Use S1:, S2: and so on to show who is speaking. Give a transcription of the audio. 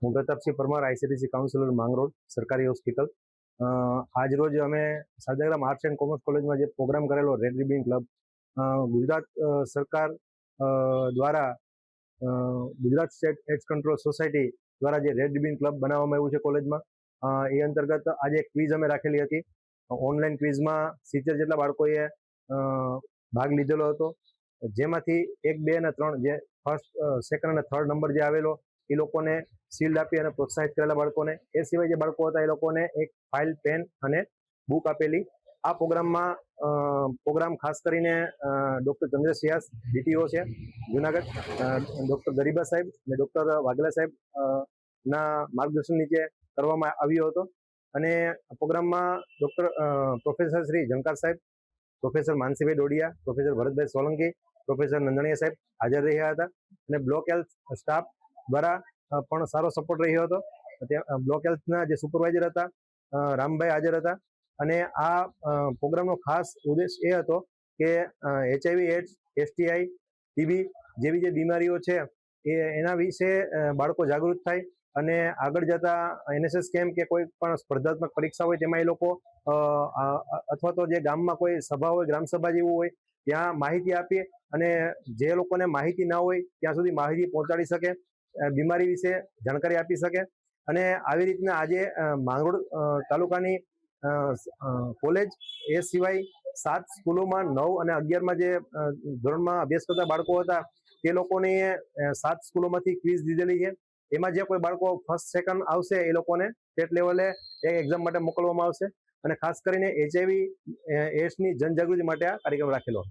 S1: હું પ્રતાપસિંહ પરમાર, આઈસીડીસી કાઉન્સિલર માંગરોળ સરકારી હોસ્પિટલ। આજ રોજ અમે સાદાગ્રામ આર્ટ્સ એન્ડ કોમર્સ કોલેજમાં જે પ્રોગ્રામ કરેલો રેડ રિબન ક્લબ, ગુજરાત સરકાર દ્વારા Gujarat state ads control society દ્વારા જે રેડ રિબન ક્લબ બનાવવામાં આવ્યું છે કોલેજમાં, એ અંતર્ગત આજે એક ક્વિઝ અમે રાખેલી હતી। ઓનલાઈન ક્વિઝમાં 70 જેટલા બાળકોએ ભાગ લીધેલો હતો, જેમાંથી 1, 2 અને 3 જે ફર્સ્ટ, સેકન્ડ અને થર્ડ નંબર જે આવેલો એ લોકોને શિલ્ડ આપી અને પ્રોત્સાહિત કરેલા બાળકોને। એ સિવાય જે બાળકો હતા એ લોકોને એક ફાઇલ, પેન અને બુક આપેલી। આ પ્રોગ્રામ ખાસ કરીને ડૉક્ટર ચંદ્રેશ વ્યાસ DTO છે જુનાગઢ, ડૉક્ટર ગરીબા સાહેબ અને ડૉક્ટર વાઘેલા સાહેબ ના માર્ગદર્શન નીચે કરવામાં આવ્યો હતો। અને પ્રોગ્રામમાં પ્રોફેસર શ્રી ઝંકાર સાહેબ, professor Mansibhai Dodiya, professor Bharatbhai Solanki, professor Nandaniya સાહેબ હાજર રહ્યા હતા। અને બ્લોક હેલ્થ સ્ટાફ દ્વારા પણ સારો સપોર્ટ રહ્યો હતો। બ્લોક હેલ્થના જે સુપરવાઇઝર હતા રામભાઈ હાજર હતા। અને આ પ્રોગ્રામનો ખાસ ઉદ્દેશ એ હતો કે HIV, એડ્સ, STI, TB જેવી જે બીમારીઓ છે એના વિશે બાળકો જાગૃત થાય અને આગળ જતા NSS કેમ્પ કે કોઈ પણ સ્પર્ધાત્મક પરીક્ષા હોય તેમાં એ લોકો અથવા તો જે ગામમાં કોઈ સભા હોય, ગ્રામ સભા જેવું હોય, ત્યાં માહિતી આપીએ અને જે લોકોને માહિતી ના હોય ત્યાં સુધી માહિતી પહોંચાડી શકે, બીમારી વિશે જાણકારી આપી શકે। અને આવી રીતના આજે માંગરોળ તાલુકાની કોલેજ, એ સિવાય 7 સ્કૂલોમાં 9 અને 11માં જે ધોરણમાં અભ્યાસ કરતા બાળકો હતા તે લોકોની 7 સ્કૂલોમાંથી ક્વિઝ દીધેલી છે। એમાં જે કોઈ બાળકો ફર્સ્ટ, સેકન્ડ આવશે એ લોકોને સ્ટેટ લેવલે એક્ઝામ માટે મોકલવામાં આવશે। અને ખાસ કરીને HIV, એડ્સની જનજાગૃતિ માટે આ કાર્યક્રમ રાખેલો।